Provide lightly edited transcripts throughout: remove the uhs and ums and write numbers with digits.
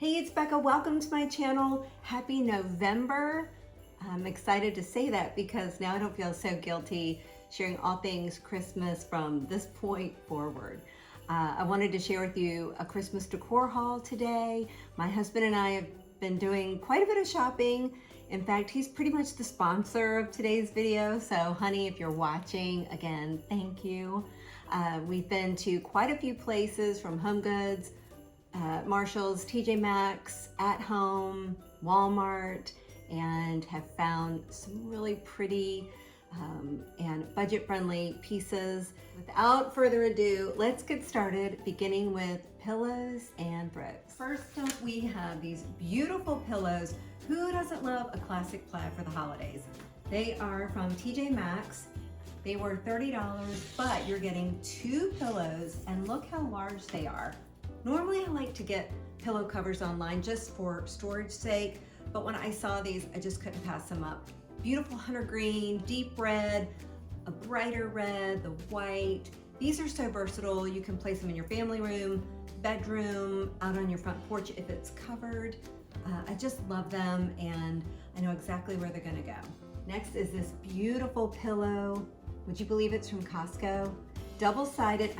Hey, it's Becca. Welcome to my channel. Happy November. I'm excited to say that because now I don't feel so guilty sharing all things Christmas from this point forward. I wanted to share with you a Christmas decor haul today. My husband and I have been doing quite a bit of shopping. In fact, he's pretty much the sponsor of today's video. So honey, if you're watching, again, thank you. We've been to quite a few places from HomeGoods, Marshall's, TJMaxx, At Home, Walmart, and have found some really pretty and budget-friendly pieces. Without further ado, let's get started, beginning with pillows and throws. First up, we have these beautiful pillows. Who doesn't love a classic plaid for the holidays? They are from TJMaxx. They were $30, but you're getting 2 pillows, and look how large they are. Normally I like to get pillow covers online just for storage sake, but when I saw these, I just couldn't pass them up. Beautiful hunter green, deep red, a brighter red, the white. These are so versatile. You can place them in your family room, bedroom, out on your front porch if it's covered. I just love them, and I know exactly where they're gonna go. Next is this beautiful pillow. Would you believe it's from Costco? Double-sided,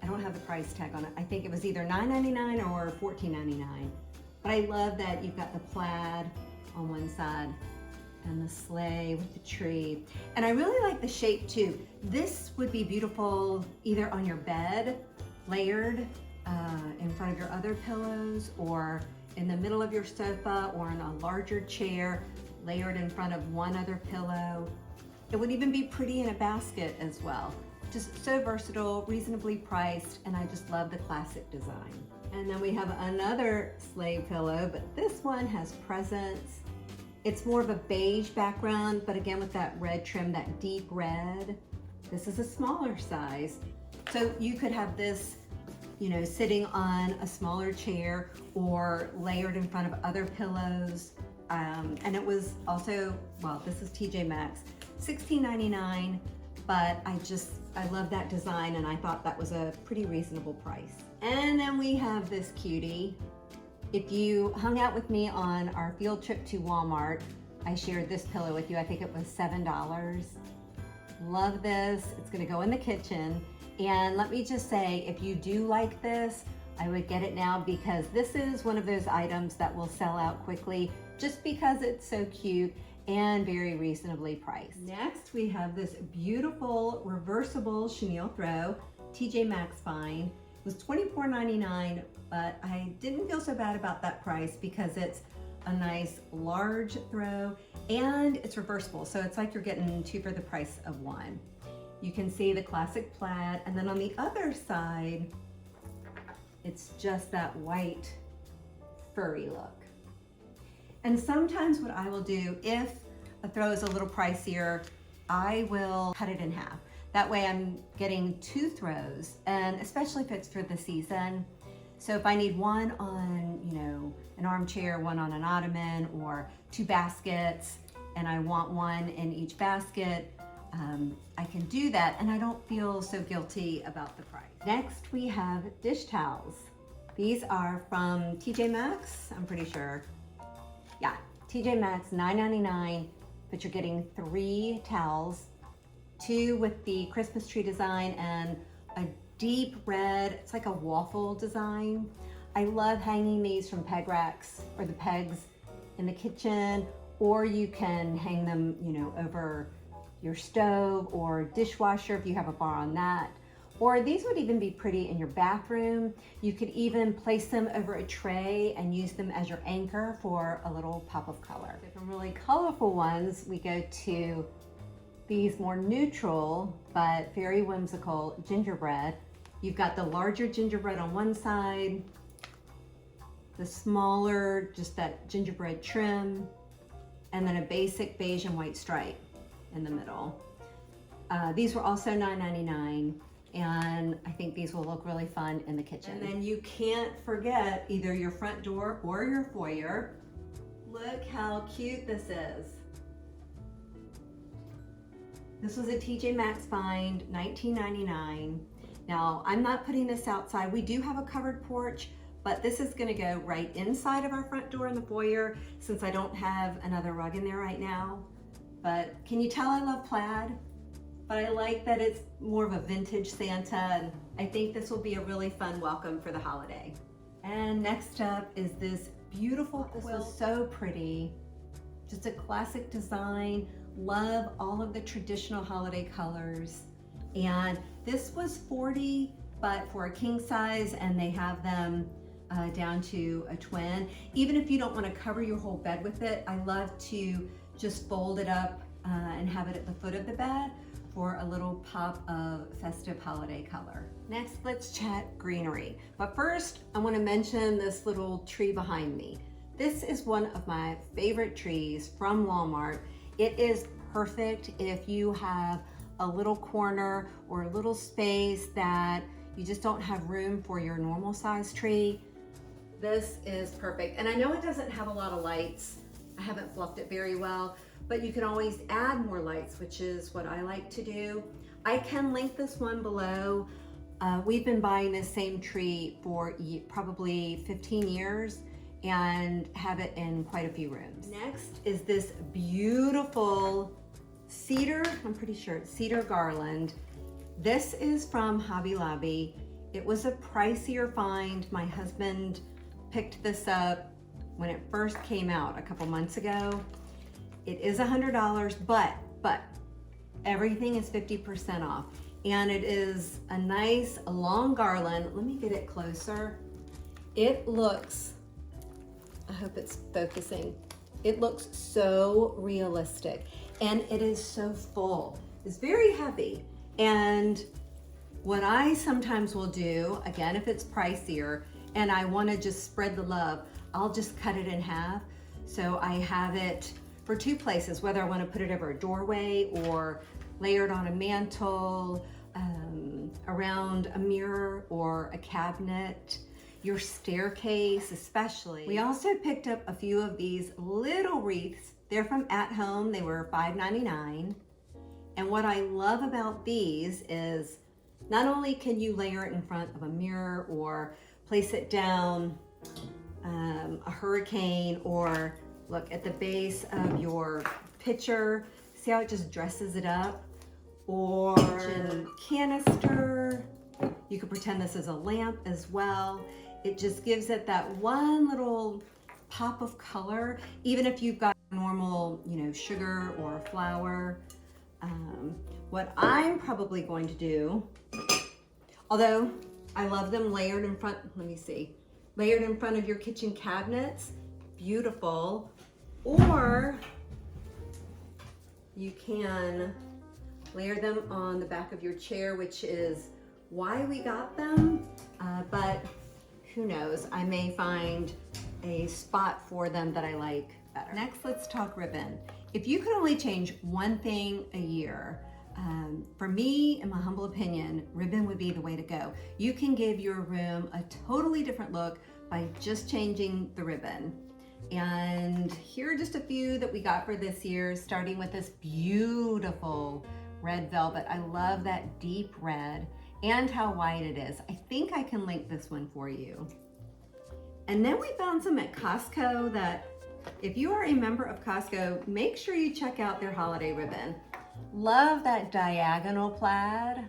I don't have the price tag on it. I think it was either $9.99 or $14.99. But I love that you've got the plaid on one side and the sleigh with the tree. And I really like the shape too. This would be beautiful either on your bed, layered in front of your other pillows, or in the middle of your sofa, or in a larger chair, layered in front of one other pillow. It would even be pretty in a basket as well. Just so versatile, reasonably priced, and I just love the classic design. And then we have another sleigh pillow, but this one has presents. It's more of a beige background, but again with that red trim, that deep red. This is a smaller size. So you could have this, you know, sitting on a smaller chair or layered in front of other pillows. And it was also, well, this is TJMaxx, $16.99. But I love that design, and I thought that was a pretty reasonable price. And then we have this cutie. If you hung out with me on our field trip to Walmart, I shared this pillow with you. I think it was $7. Love this. It's gonna go in the kitchen. And let me just say, if you do like this, I would get it now, because this is one of those items that will sell out quickly just because it's so cute and very reasonably priced. Next, we have this beautiful reversible chenille throw, TJMaxx find. It was $24.99, but I didn't feel so bad about that price because it's a nice large throw and it's reversible. So it's like you're getting 2 for the price of 1. You can see the classic plaid, and then on the other side, it's just that white furry look. And sometimes what I will do, if a throw is a little pricier, I will cut it in half. That way I'm getting 2 throws, and especially if it's for the season. So if I need one on, you know, an armchair, one on an ottoman, or 2 baskets, and I want one in each basket, I can do that, and I don't feel so guilty about the price. Next, we have dish towels. These are from TJMaxx, I'm pretty sure. Yeah, TJMaxx, $9.99, but you're getting 3 towels, 2 with the Christmas tree design and a deep red, it's like a waffle design. I love hanging these from peg racks or the pegs in the kitchen, or you can hang them, you know, over your stove or dishwasher if you have a bar on that. Or these would even be pretty in your bathroom. You could even place them over a tray and use them as your anchor for a little pop of color. So from really colorful ones, we go to these more neutral but very whimsical gingerbread. You've got the larger gingerbread on one side, the smaller, just that gingerbread trim, and then a basic beige and white stripe in the middle. These were also $9.99. And I think these will look really fun in the kitchen. And then you can't forget either your front door or your foyer. Look how cute this is. This was a TJMaxx find, $19.99. Now, I'm not putting this outside. We do have a covered porch, but this is gonna go right inside of our front door in the foyer since I don't have another rug in there right now. But can you tell I love plaid? But I like that it's more of a vintage Santa, and I think this will be a really fun welcome for the holiday. And next up is this beautiful quilt. This was so pretty. Just a classic design. Love all of the traditional holiday colors. And this was $40, but for a king size, and they have them down to a twin. Even if you don't want to cover your whole bed with it, I love to just fold it up and have it at the foot of the bed for a little pop of festive holiday color. Next, let's chat greenery. But first, I want to mention this little tree behind me. This is one of my favorite trees from Walmart. It is perfect if you have a little corner or a little space that you just don't have room for your normal size tree. This is perfect. And I know it doesn't have a lot of lights. I haven't fluffed it very well, but you can always add more lights, which is what I like to do. I can link this one below. We've been buying this same tree for probably 15 years and have it in quite a few rooms. Next is this beautiful cedar, I'm pretty sure it's cedar garland. This is from Hobby Lobby. It was a pricier find. My husband picked this up when it first came out a couple months ago. It is $100, but everything is 50% off. And it is a nice long garland. Let me get it closer. It looks, I hope it's focusing. It looks so realistic and it is so full. It's very heavy. And what I sometimes will do, again, if it's pricier and I want to just spread the love, I'll just cut it in half. So I have it for two places, whether I want to put it over a doorway or layered on a mantle, around a mirror or a cabinet, your staircase especially. We also picked up a few of these little wreaths. They're from At Home. They were $5.99. And what I love about these is not only can you layer it in front of a mirror or place it down a hurricane, or look at the base of your pitcher, see how it just dresses it up, or a canister. You could pretend this is a lamp as well. It just gives it that one little pop of color, even if you've got normal, sugar or flour. What I'm probably going to do, although I love them layered in front, let me see, layered in front of your kitchen cabinets, beautiful, or you can layer them on the back of your chair, which is why we got them, but who knows, I may find a spot for them that I like better. Next, let's talk ribbon. If you could only change one thing a year, for me, in my humble opinion, ribbon would be the way to go. You can give your room a totally different look by just changing the ribbon. And here are just a few that we got for this year, starting with this beautiful red velvet. I love that deep red and how white it is. I think I can link this one for you. And then we found some at Costco that, if you are a member of Costco, make sure you check out their holiday ribbon. Love that diagonal plaid.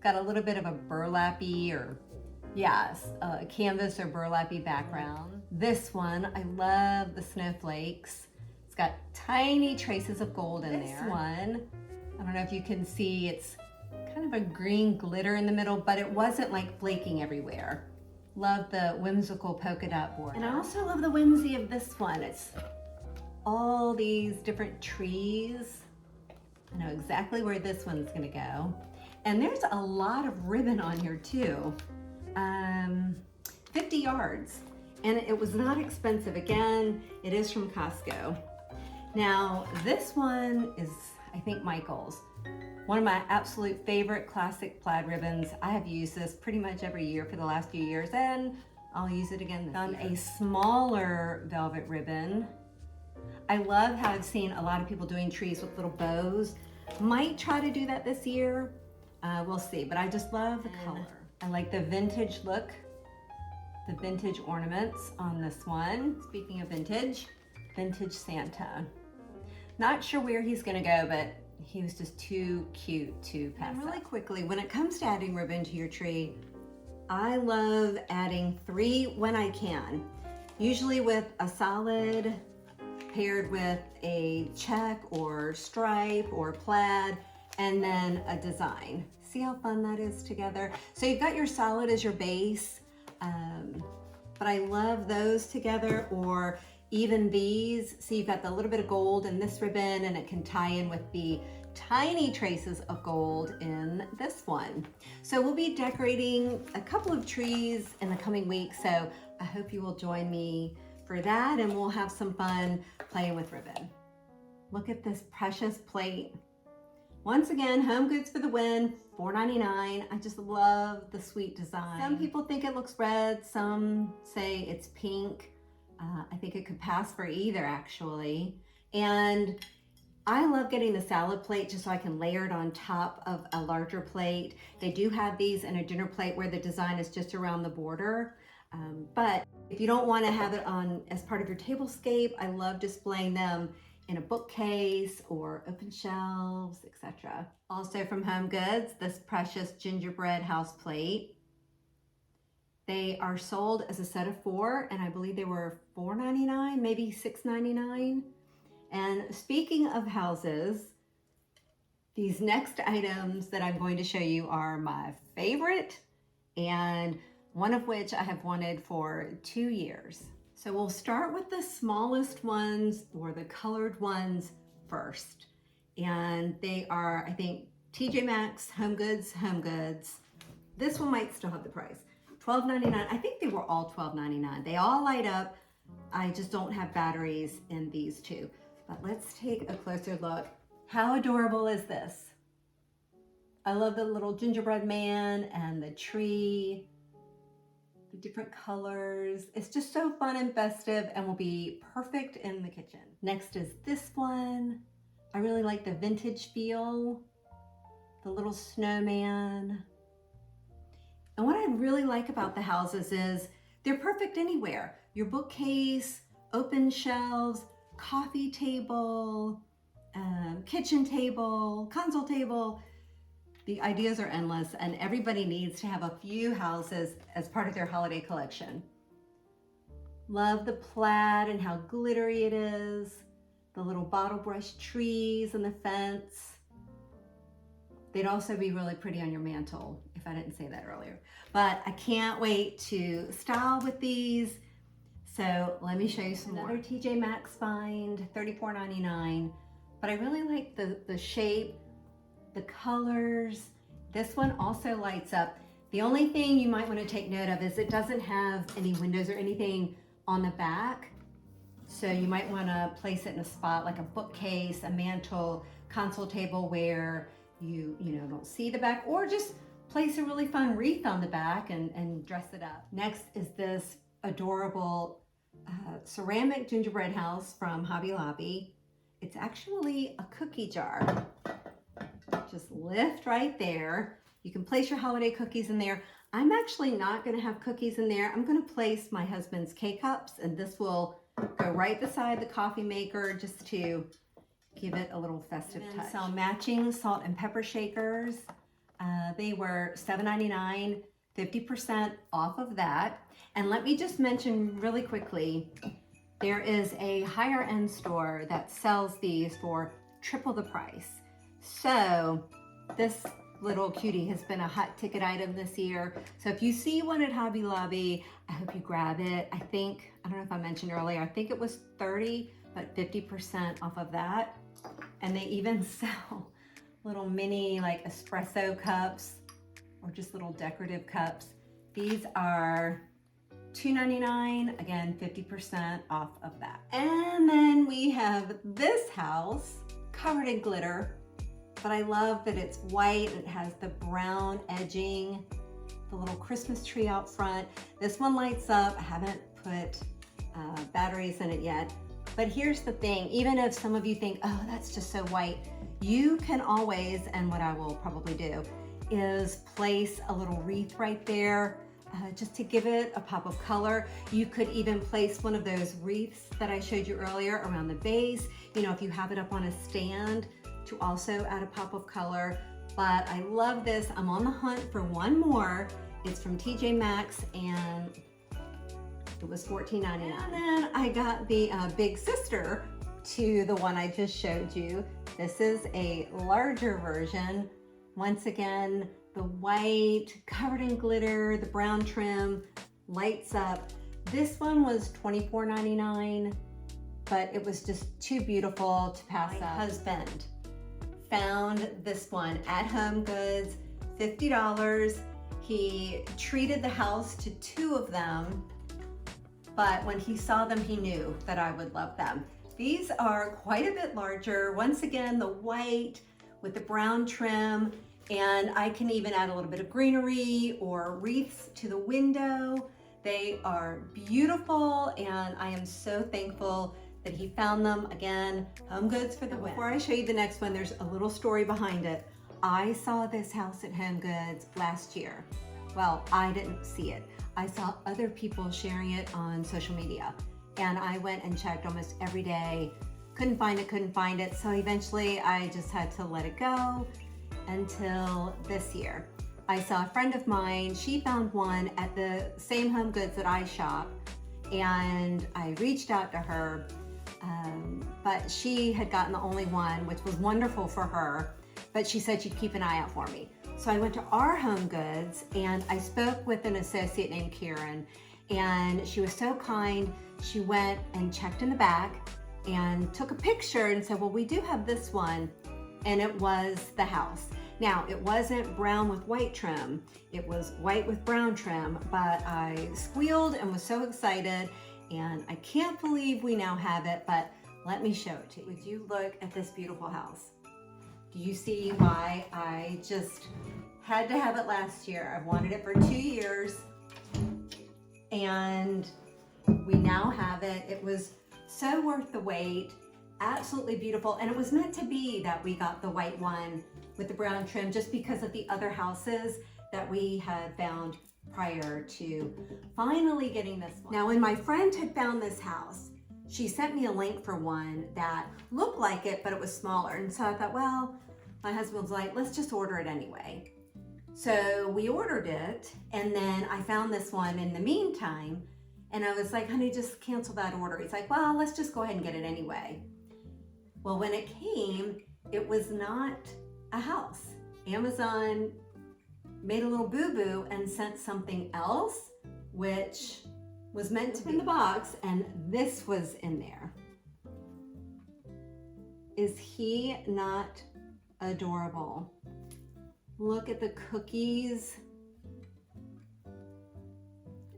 Got a little bit of a burlappy, or yes, a canvas or burlappy background. This one, I love the snowflakes. It's got tiny traces of gold in there. This one, I don't know if you can see, it's kind of a green glitter in the middle, but it wasn't like flaking everywhere. Love the whimsical polka dot border. And I also love the whimsy of this one. It's all these different trees. I know exactly where this one's gonna go. And there's a lot of ribbon on here too. 50 yards. And it was not expensive. Again, it is from Costco. Now, this one is, I think, Michael's. One of my absolute favorite classic plaid ribbons. I have used this pretty much every year for the last few years, and I'll use it again this year. A smaller velvet ribbon. I love how I've seen a lot of people doing trees with little bows. Might try to do that this year. We'll see, but I just love the color. I like the vintage look the vintage ornaments on this one. Speaking of vintage, vintage Santa. Not sure where he's gonna go, but he was just too cute to pass up. Really quickly, when it comes to adding ribbon to your tree, I love adding 3 when I can. Usually with a solid paired with a check or stripe or plaid, and then a design. See how fun that is together? So you've got your solid as your base, but I love those together, or even these. So you've got the little bit of gold in this ribbon, and it can tie in with the tiny traces of gold in this one. So we'll be decorating a couple of trees in the coming weeks, so I hope you will join me for that, and we'll have some fun playing with ribbon. Look at this precious plate. Once again, HomeGoods for the win, $4.99. I just love the sweet design. Some people think it looks red, some say it's pink. I think it could pass for either, actually. And I love getting the salad plate just so I can layer it on top of a larger plate. They do have these in a dinner plate where the design is just around the border. But if you don't want to have it on as part of your tablescape, I love displaying them in a bookcase or open shelves, etc. Also from HomeGoods, this precious Gingerbread House plate. They are sold as a set of 4, and I believe they were $4.99, maybe $6.99. And speaking of houses, these next items that I'm going to show you are my favorite, and one of which I have wanted for 2 years. So we'll start with the smallest ones, or the colored ones, first. And they are, I think, TJMaxx, HomeGoods. This one might still have the price. $12.99. I think they were all $12.99. They all light up. I just don't have batteries in these 2. But let's take a closer look. How adorable is this? I love the little gingerbread man and the tree, the different colors. It's just so fun and festive, and will be perfect in the kitchen. Next is this one. I really like the vintage feel, the little snowman. And what I really like about the houses is they're perfect anywhere. Your bookcase, open shelves, coffee table, kitchen table, console table. The ideas are endless, and everybody needs to have a few houses as part of their holiday collection. Love the plaid and how glittery it is, the little bottle brush trees and the fence. They'd also be really pretty on your mantle, if I didn't say that earlier. But I can't wait to style with these. So let me show you some more. Another TJMaxx find, $34.99. But I really like the shape, the colors. This one also lights up. The only thing you might want to take note of is it doesn't have any windows or anything on the back. So you might want to place it in a spot like a bookcase, a mantle, console table where you don't see the back, or just place a really fun wreath on the back and dress it up. Next is this adorable ceramic gingerbread house from Hobby Lobby. It's actually a cookie jar. Just lift right there. You can place your holiday cookies in there. I'm actually not going to have cookies in there. I'm going to place my husband's K-cups, and this will go right beside the coffee maker just to give it a little festive touch. Some matching salt and pepper shakers. They were $7.99, 50% off of that. And let me just mention really quickly, there is a higher end store that sells these for triple the price. So this little cutie has been a hot ticket item this year. So if you see one at Hobby Lobby, I hope you grab it. I don't know if I mentioned earlier, I think it was 30, but 50% off of that. And they even sell little mini like espresso cups or just little decorative cups. These are $2.99, again, 50% off of that. And then we have this house covered in glitter, but I love that it's white. It has the brown edging, the little Christmas tree out front. This one lights up. I haven't put batteries in it yet. But here's the thing, even if some of you think, oh, that's just so white, you can always, and what I will probably do, is place a little wreath right there. just to give it a pop of color. You could even place one of those wreaths that I showed you earlier around the base, you know, if you have it up on a stand, to also add a pop of color. But I love this. I'm on the hunt for one more. It's from TJMaxx and it was $14.99. And then I got the big sister to the one I just showed you. This is a larger version. Once again, the white, covered in glitter, the brown trim, lights up. This one was $24.99, but it was just too beautiful to pass up. My husband found this one at HomeGoods, $50. He treated the house to two of them, but when he saw them, he knew that I would love them. These are quite a bit larger. Once again, the white with the brown trim, and I can even add a little bit of greenery or wreaths to the window. They are beautiful, and I am so thankful that he found them. Again, HomeGoods for the win. Before I show you the next one, there's a little story behind it. I saw this house at HomeGoods last year. Well, I didn't see it. I saw other people sharing it on social media, and I went and checked almost every day. Couldn't find it. So eventually I just had to let it go until this year. I saw a friend of mine, she found one at the same HomeGoods that I shop, and I reached out to her, but she had gotten the only one, which was wonderful for her, but she said she'd keep an eye out for me. So I went to our HomeGoods and I spoke with an associate named Karen, and she was so kind. She went and checked in the back and took a picture and said, well, we do have this one, and it was the house. Now, it wasn't brown with white trim, it was white with brown trim, but I squealed and was so excited, and I can't believe we now have it, but let me show it to you. Would you look at this beautiful house? Do you see why I just had to have it last year? I've wanted it for 2 years, and we now have it. It was so worth the wait, absolutely beautiful, and it was meant to be that we got the white one with the brown trim just because of the other houses that we had found prior to finally getting this one. Now, when my friend had found this house, she sent me a link for one that looked like it, but it was smaller. And so I thought, well, my husband was like, let's just order it anyway. So we ordered it, and then I found this one in the meantime, and I was like, honey, just cancel that order. He's like, well, let's just go ahead and get it anyway. Well, when it came, it was not a house. Amazon made a little boo-boo and sent something else, which was meant to be in the box, and this was in there. Is he not adorable? Look at the cookies.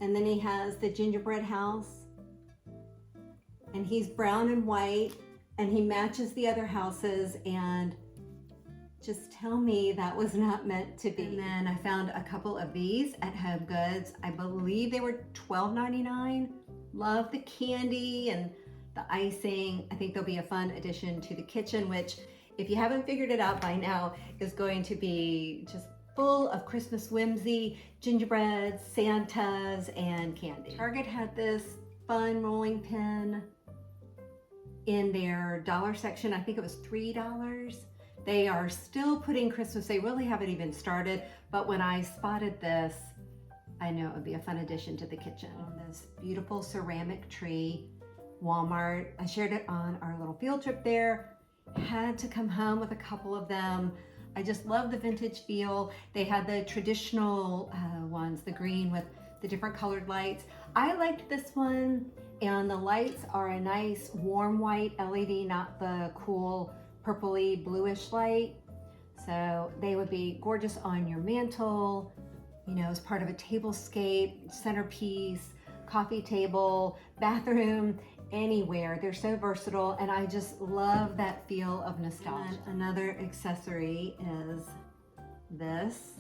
And then he has the gingerbread house, and he's brown and white, and he matches the other houses, and just tell me that was not meant to be. And then I found a couple of these at HomeGoods. I believe they were $12.99. Love the candy and the icing. I think they'll be a fun addition to the kitchen, which, if you haven't figured it out by now, is going to be just full of Christmas whimsy, gingerbread, Santas, and candy. Target had this fun rolling pin in their dollar section. I think it was $3. They are still putting Christmas. They really haven't even started, but when I spotted this, I know it would be a fun addition to the kitchen. This beautiful ceramic tree, Walmart. I shared it on our little field trip there. Had to come home with a couple of them. I just love the vintage feel. They had the traditional ones, the green with the different colored lights. I liked this one, and the lights are a nice warm white LED, not the cool purpley bluish light. So they would be gorgeous on your mantle, you know, as part of a tablescape, centerpiece, coffee table, bathroom, anywhere. They're so versatile, and I just love that feel of nostalgia. And another accessory is this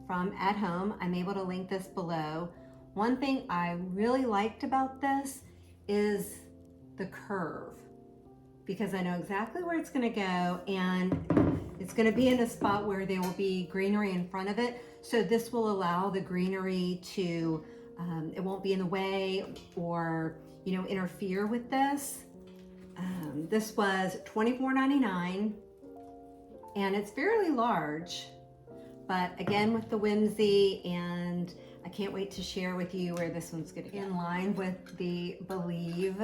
from At Home. I'm able to link this below. One thing I really liked about this is the curve, because I know exactly where it's going to go, and It's going to be in a spot where there will be greenery in front of it. So this will allow the greenery to, it won't be in the way or, you know, interfere with this. This was $24.99 and it's fairly large, but again, with the whimsy, and I can't wait to share with you where this one's going to go. In line with the Believe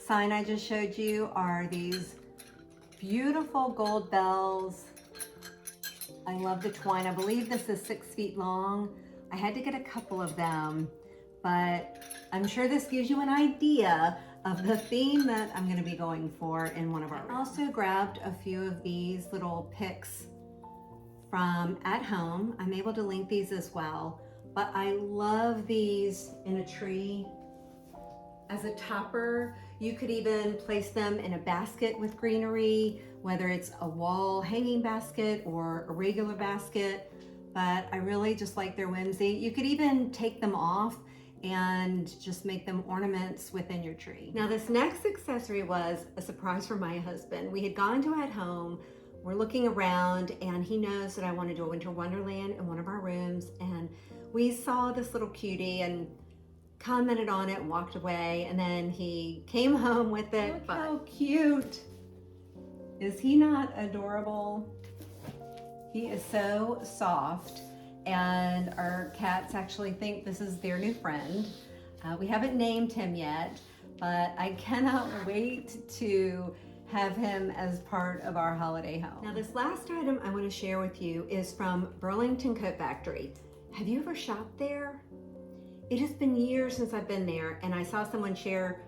sign I just showed you are these beautiful gold bells. I love the twine. I believe this is 6 feet long. I had to get a couple of them, but I'm sure this gives you an idea of the theme that I'm going to be going for in one of our rooms. I also grabbed a few of these little picks from at home. I'm able to link these as well, but I love these in a tree as a topper. You could even place them in a basket with greenery, whether it's a wall hanging basket or a regular basket, but I really just like their whimsy. You could even take them off and just make them ornaments within your tree. Now this next accessory was a surprise for my husband. We had gone to at home, we're looking around, and he knows that I want to do a winter wonderland in one of our rooms, and we saw this little cutie and commented on it and walked away, and then he came home with it. Look how cute. Is he not adorable? He is so soft, and our cats actually think this is their new friend. We haven't named him yet, but I cannot wait to have him as part of our holiday home. Now this last item I want to share with you is from Burlington Coat Factory. Have you ever shopped there? It has been years since I've been there, and I saw someone share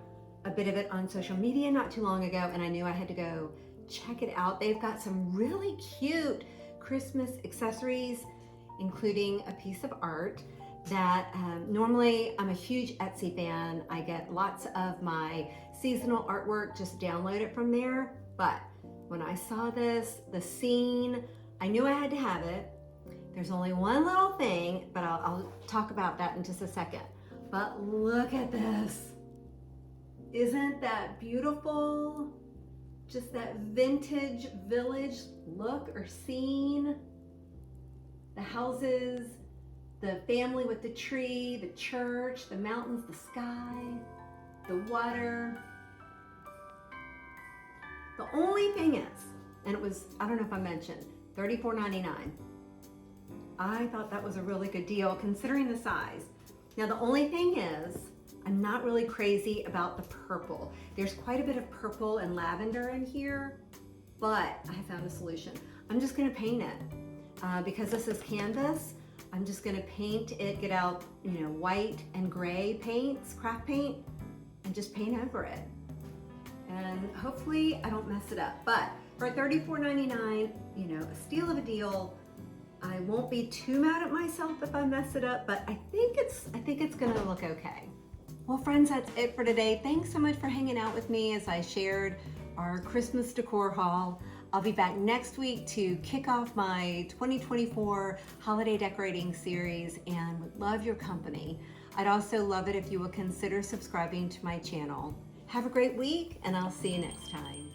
a bit of it on social media not too long ago, and I knew I had to go check it out. They've got some really cute Christmas accessories, including a piece of art that normally I'm a huge Etsy fan. I get lots of my seasonal artwork just downloaded from there, but when I saw this, the scene, I knew I had to have it. There's only one little thing, but I'll talk about that in just a second. But look at this. Isn't that beautiful? Just that vintage village look or scene. The houses, the family with the tree, the church, the mountains, the sky, the water. The only thing is, and it was, I don't know if I mentioned, $34.99. I thought that was a really good deal considering the size. Now the only thing is, I'm not really crazy about the purple. There's quite a bit of purple and lavender in here, but I found a solution. I'm just gonna paint it. Because this is canvas, I'm just gonna paint it, get out, you know, white and gray paints, craft paint, and just paint over it. And hopefully I don't mess it up. But for $34.99, you know, a steal of a deal. I won't be too mad at myself if I mess it up, but I think it's gonna look okay. Well friends, that's it for today. Thanks so much for hanging out with me as I shared our Christmas decor haul. I'll be back next week to kick off my 2024 holiday decorating series and would love your company. I'd also love it if you would consider subscribing to my channel. Have a great week, and I'll see you next time.